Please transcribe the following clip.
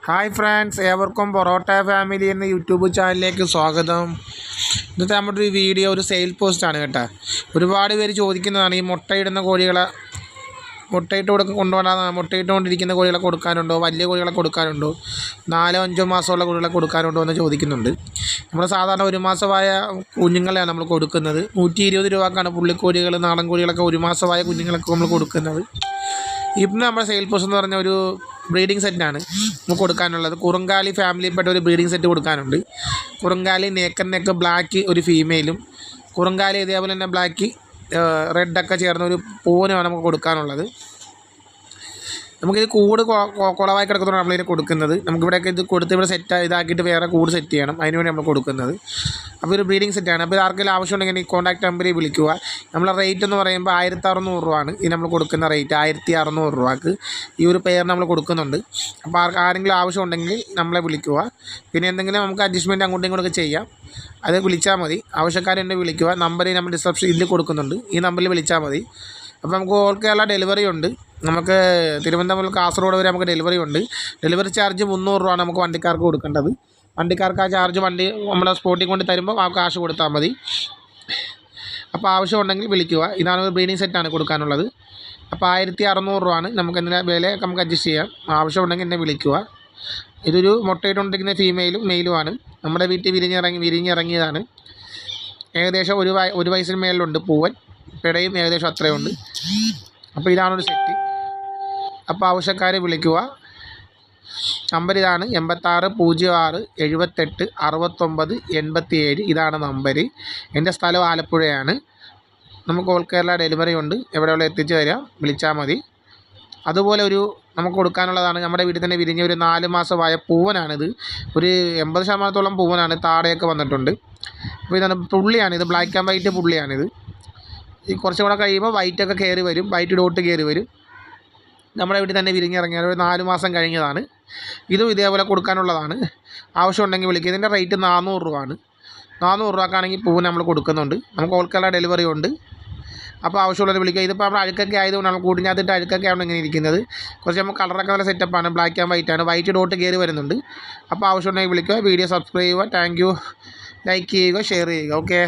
Hi friends, ഏവർക്കും parotta family എന്ന YouTube ചാനലിലേക്ക് സ്വാഗതം. ഇന്നത്തെ നമ്മുടെ ഒരു വീഡിയോ ഒരു സെയിൽ പോസ്റ്റാണ് കേട്ടോ. ഒരുപാട് പേര് ചോദിക്കുന്നതാണ് ഈ മുട്ടയിടുന്ന കോഴികളെ മുട്ടയിട്ടുകൊണ്ടിരിക്കുന്ന കോഴികളെ കൊടുക്കാനുണ്ടോ, വലിയ കോഴികളെ കൊടുക്കാനുണ്ടോ, 4-5 മാസമുള്ള കോഴികളെ കൊടുക്കാനുണ്ടോ എന്ന് ചോദിക്കുന്നുണ്ട്. നമ്മൾ സാധാരണ 1 മാസമായ കുഞ്ഞുങ്ങളെയാണ് നമ്മൾ കൊടുക്കുന്നത്. 120 രൂപക്കാണ് പുള്ളിക്കോഴികൾ, നാടൻ കോഴികളൊക്കെ 1 മാസമായ കുഞ്ഞുങ്ങളൊക്കെ നമ്മൾ കൊടുക്കുന്നത്. ഇപ്പം നമ്മുടെ സെയിൽ പോസ്റ്റ് എന്ന് പറഞ്ഞ ഒരു ബ്രീഡിംഗ് സെറ്റാണ് നമുക്ക് കൊടുക്കാനുള്ളത്. കുറുങ്കാലി ഫാമിലിയിൽപ്പെട്ട ഒരു ബ്രീഡിംഗ് സെറ്റ് കൊടുക്കാനുണ്ട്. കുറുങ്കാലി നെക്ക് ബ്ലാക്ക് ഒരു ഫീമെയിലും, കുറുങ്കാലി ഇതേപോലെ തന്നെ ബ്ലാക്ക് റെഡൊക്കെ ചേർന്ന ഒരു പൂവനുമാണ് നമുക്ക് കൊടുക്കാനുള്ളത്. നമുക്കിത് കൂട് കുളവായി കിടക്കുന്നതാണ് നമ്മളിതിന് കൊടുക്കുന്നത്. നമുക്കിവിടെയൊക്കെ ഇത് കൊടുത്ത് ഇവിടെ ഇതാക്കിയിട്ട് വേറെ കൂട് സെറ്റ് ചെയ്യണം, അതിനുവേണ്ടി നമ്മൾ കൊടുക്കുന്നത്. അപ്പോൾ ഒരു ബ്രീഡിംഗ് സെറ്റാണ്. അപ്പോൾ ഇത് ആർക്കെങ്കിലും ആവശ്യമുണ്ടെങ്കിൽ ഈ കോൺടാക്ട് നമ്പറിൽ വിളിക്കുക. നമ്മളെ റേറ്റ് എന്ന് പറയുമ്പോൾ 1600 രൂപയാണ് ഇത് നമ്മൾ കൊടുക്കുന്ന റേറ്റ്. 1600 രൂപക്ക് ഈ ഒരു പെയർ നമ്മൾ കൊടുക്കുന്നുണ്ട്. അപ്പോൾ ആരെങ്കിലും ആവശ്യമുണ്ടെങ്കിൽ നമ്മളെ വിളിക്കുക. പിന്നെ എന്തെങ്കിലും നമുക്ക് അഡ്ജസ്റ്റ്മെൻറ്റ് അങ്ങോട്ടും ഇങ്ങോട്ടൊക്കെ ചെയ്യാം, അത് വിളിച്ചാൽ മതി. ആവശ്യക്കാരെന്നെ വിളിക്കുക. നമ്പർ നമ്മൾ ഡിസ്ക്രിപ്ഷനിൽ കൊടുക്കുന്നുണ്ട്, ഈ നമ്പറിൽ വിളിച്ചാൽ മതി. അപ്പോൾ നമുക്ക് ഓൾ കേരള ഡെലിവറി ഉണ്ട്. നമുക്ക് തിരുവനന്തപുരം മുതൽ കാസർഗോഡ് വരെ നമുക്ക് ഡെലിവറി ഉണ്ട്. ഡെലിവറി ചാർജ് 300 രൂപയാണ് നമുക്ക് വണ്ടിക്കാർക്ക് കൊടുക്കേണ്ടത്. വണ്ടിക്കാർക്ക് ആ ചാർജ് വണ്ടി നമ്മുടെ സ്പോട്ടിൽ കൊണ്ട് തരുമ്പോൾ ആ കാശ് കൊടുത്താൽ മതി. അപ്പോൾ ആവശ്യമുണ്ടെങ്കിൽ വിളിക്കുക. ഇതാണ് ഒരു ബ്രീഡിംഗ് സെറ്റാണ് കൊടുക്കാനുള്ളത്. അപ്പോൾ 1600 രൂപയാണ്. നമുക്ക് എന്തിനാ വില നമുക്ക് അഡ്ജസ്റ്റ് ചെയ്യാം. ആവശ്യമുണ്ടെങ്കിൽ എന്നെ വിളിക്കുക. ഇതൊരു മുട്ടയിട്ടുകൊണ്ടിരിക്കുന്ന ഫീമെയിലും മെയിലുമാണ്. നമ്മുടെ വീട്ടിൽ വിരിഞ്ഞിറങ്ങിയതാണ്. ഏകദേശം ഒരു വയസ്സിന് മേലിലുണ്ട്. പൂവൻ പിടയും ഏകദേശം അത്രയുണ്ട്. അപ്പോൾ ഇതാണൊരു സെറ്റ്. അപ്പോൾ ആവശ്യക്കാരെ വിളിക്കുക. നമ്പർ ഇതാണ് 8606 78 69 87. ഇതാണ് നമ്പർ. എൻ്റെ സ്ഥലം ആലപ്പുഴയാണ്. നമുക്ക് ഓൾ കേരള ഡെലിവറി ഉണ്ട്. എവിടെയുള്ള എത്തിച്ചു തരാം, വിളിച്ചാൽ മതി. അതുപോലെ നമുക്ക് കൊടുക്കാനുള്ളതാണ്. നമ്മുടെ വീട്ടിൽ തന്നെ വിരിഞ്ഞ ഒരു 4 മാസമായ പൂവനാണിത്. ഒരു 80% പൂവനാണ്. താടയൊക്കെ വന്നിട്ടുണ്ട്. അപ്പോൾ ഇതാണ് പുള്ളിയാണിത്, ബ്ലാക്ക് ആൻഡ് വൈറ്റ് പുള്ളിയാണിത്. ഈ കുറച്ചും കൂടെ കഴിയുമ്പോൾ വൈറ്റൊക്കെ കയറി വരും, വൈറ്റ് ഡോട്ട് കയറി വരും. നമ്മുടെ വീട്ടിൽ തന്നെ വിരിഞ്ഞിറങ്ങിയ ഒരു 4 മാസം കഴിഞ്ഞതാണ്. ഇതും ഇതേപോലെ കൊടുക്കാനുള്ളതാണ്. ആവശ്യമുണ്ടെങ്കിൽ വിളിക്കുക. ഇതിൻ്റെ റേറ്റ് 400 രൂപയാണ്. 400 രൂപക്കാണെങ്കിൽ പൂവ് നമ്മൾ കൊടുക്കുന്നുണ്ട്. നമുക്ക് ഓൾ കേരള ഡെലിവറി ഉണ്ട്. അപ്പോൾ ആവശ്യമുള്ളത് വിളിക്കുക. ഇതിപ്പോൾ നമ്മൾ അഴുക്കൊക്കെ ആയതുകൊണ്ട് നമ്മൾ കൂടിനകത്തിട്ട് അഴുക്കൊക്കെ ആണ് ഇങ്ങനെ ഇരിക്കുന്നത്. കുറച്ച് നമുക്ക് കളറൊക്കെ നല്ല സെറ്റപ്പാണ്. ബ്ലാക്ക് ആൻഡ് വൈറ്റാണ്. വൈറ്റ് ഡോട്ട് കയറി വരുന്നുണ്ട്. അപ്പോൾ ആവശ്യമുണ്ടെങ്കിൽ വിളിക്കുക. വീഡിയോ സബ്സ്ക്രൈബ് ചെയ്യുക. Thank you. ലൈക്ക് ചെയ്യുക, ഷെയർ ചെയ്യുക. ഓക്കെ.